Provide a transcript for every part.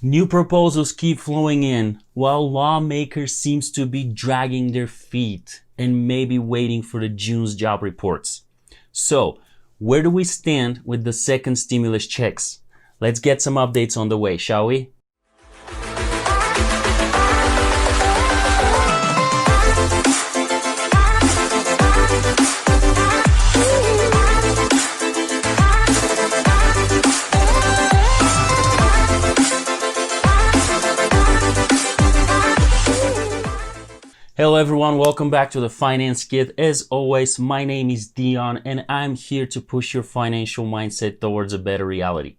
New proposals keep flowing in while lawmakers seems to be dragging their feet and maybe waiting for the June's job reports. So, where do we stand with the second stimulus checks? Let's get some updates on the way, shall we? Hello everyone, welcome back to the Finance Kit. As always, my name is Dion and I'm here to push your financial mindset towards a better reality.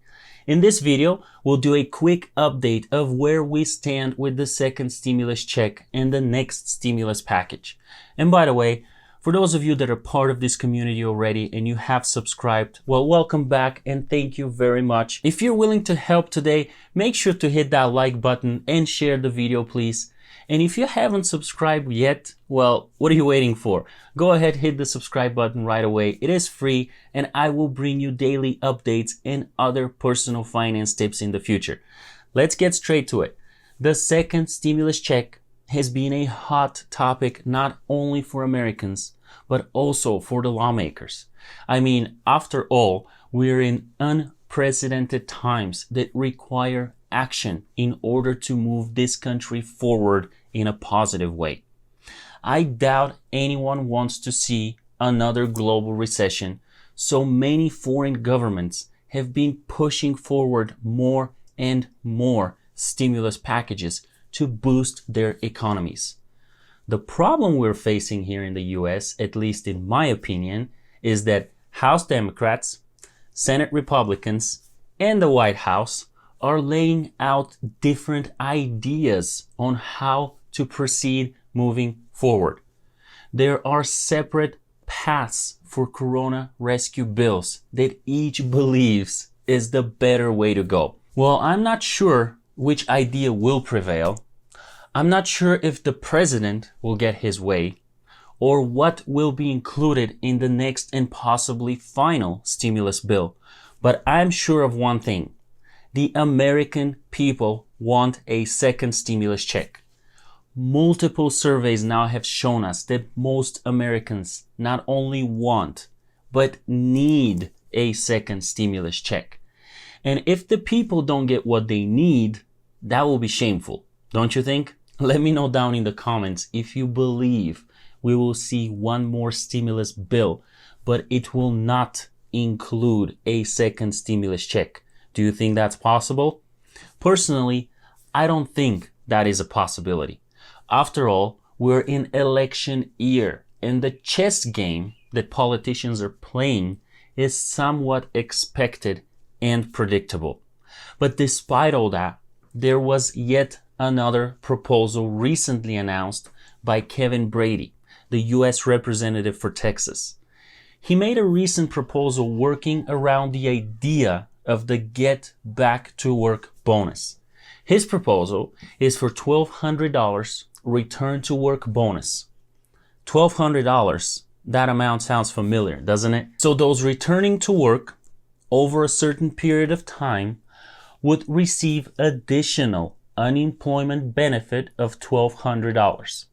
In this video, we'll do a quick update of where we stand with the second stimulus check and the next stimulus package. And by the way, for those of you that are part of this community already and you have subscribed, well, welcome back and thank you very much. If you're willing to help today, make sure to hit that like button and share the video, please. And if you haven't subscribed yet, well, what are you waiting for? Go ahead, hit the subscribe button right away. It is free and I will bring you daily updates and other personal finance tips in the future. Let's get straight to it. The second stimulus check has been a hot topic not only for Americans, but also for the lawmakers. I mean, after all, we're in unprecedented times that require action in order to move this country forward in a positive way. I doubt anyone wants to see another global recession, so many foreign governments have been pushing forward more and more stimulus packages to boost their economies. The problem we're facing here in the US, at least in my opinion, is that House Democrats, Senate Republicans, and the White House are laying out different ideas on how to proceed moving forward. There are separate paths for Corona rescue bills that each believes is the better way to go. Well, I'm not sure which idea will prevail. I'm not sure if the president will get his way or what will be included in the next and possibly final stimulus bill. But I'm sure of one thing. The American people want a second stimulus check. Multiple surveys now have shown us that most Americans not only want, but need a second stimulus check. And if the people don't get what they need, that will be shameful, don't you think? Let me know down in the comments if you believe we will see one more stimulus bill, but it will not include a second stimulus check. Do you think that's possible? Personally, I don't think that is a possibility. After all, we're in election year and the chess game that politicians are playing is somewhat expected and predictable. But despite all that, there was yet another proposal recently announced by Kevin Brady, the US representative for Texas. He made a recent proposal working around the idea of the Get Back to Work bonus. His proposal is for $1,200 return to work bonus. $1,200, that amount sounds familiar, doesn't it? So those returning to work over a certain period of time would receive additional unemployment benefit of $1,200.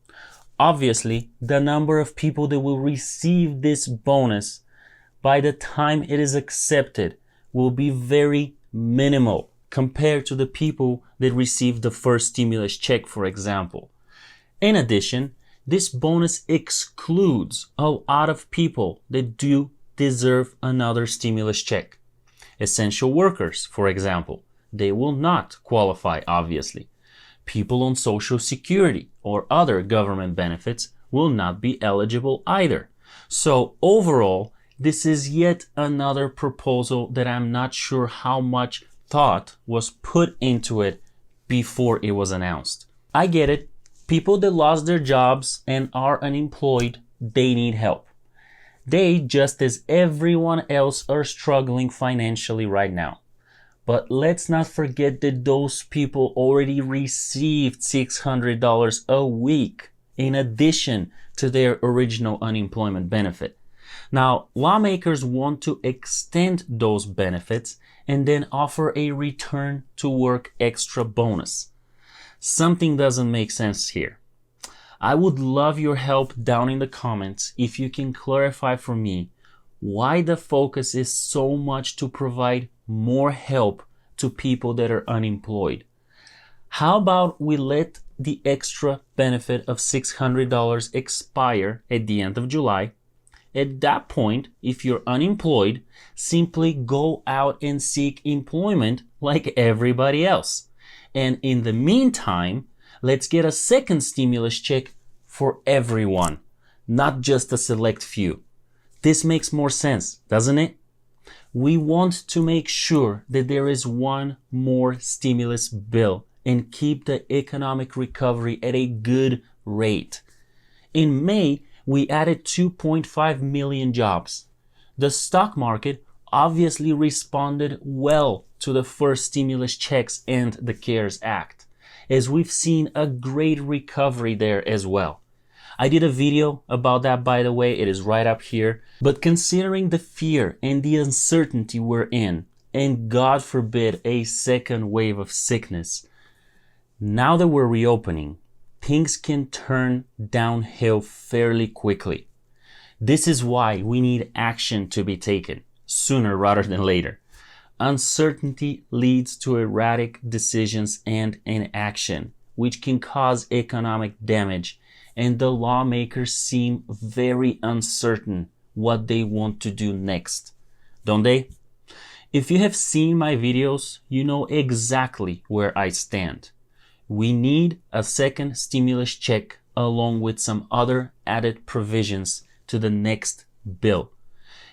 Obviously, the number of people that will receive this bonus by the time it is accepted will be very minimal compared to the people that received the first stimulus check, for example. In addition, this bonus excludes a lot of people that do deserve another stimulus check. Essential workers, for example, they will not qualify, obviously. People on Social Security or other government benefits will not be eligible either. So overall, this is yet another proposal that I'm not sure how much thought was put into it before it was announced. I get it. People that lost their jobs and are unemployed, they need help. They, just as everyone else, are struggling financially right now. But let's not forget that those people already received $600 a week in addition to their original unemployment benefit. Now, lawmakers want to extend those benefits and then offer a return to work extra bonus. Something doesn't make sense here. I would love your help down in the comments if you can clarify for me why the focus is so much to provide more help to people that are unemployed. How about we let the extra benefit of $600 expire at the end of July? At that point, if you're unemployed, simply go out and seek employment like everybody else. And in the meantime, let's get a second stimulus check for everyone, not just a select few. This makes more sense, doesn't it? We want to make sure that there is one more stimulus bill and keep the economic recovery at a good rate. In May, we added 2.5 million jobs. The stock market obviously responded well to the first stimulus checks and the CARES Act, as we've seen a great recovery there as well. I did a video about that, by the way, it is right up here. But considering the fear and the uncertainty we're in, and God forbid a second wave of sickness, now that we're reopening, things can turn downhill fairly quickly. This is why we need action to be taken sooner rather than later. Uncertainty leads to erratic decisions and inaction, which can cause economic damage, and the lawmakers seem very uncertain what they want to do next, don't they? If you have seen my videos, you know exactly where I stand. We need a second stimulus check along with some other added provisions to the next bill.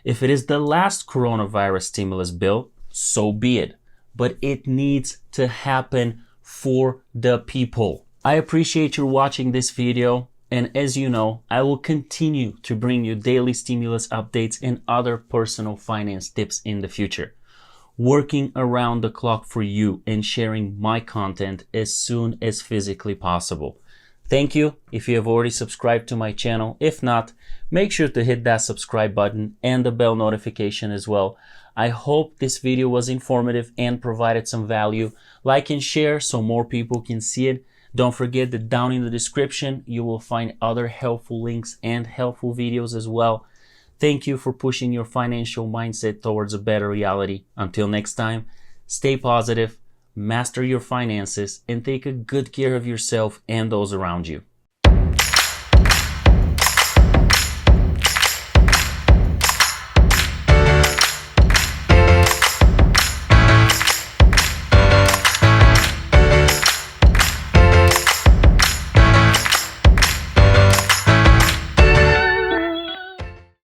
If it is the last coronavirus stimulus bill, so be it. But it needs to happen for the people. I appreciate you watching this video. And as you know, I will continue to bring you daily stimulus updates and other personal finance tips in the future, working around the clock for you and sharing my content as soon as physically possible. Thank you if you have already subscribed to my channel. If not, make sure to hit that subscribe button and the bell notification as well. I hope this video was informative and provided some value. Like and share so more people can see it. Don't forget that down in the description, you will find other helpful links and helpful videos as well. Thank you for pushing your financial mindset towards a better reality. Until next time, stay positive, master your finances, and take a good care of yourself and those around you.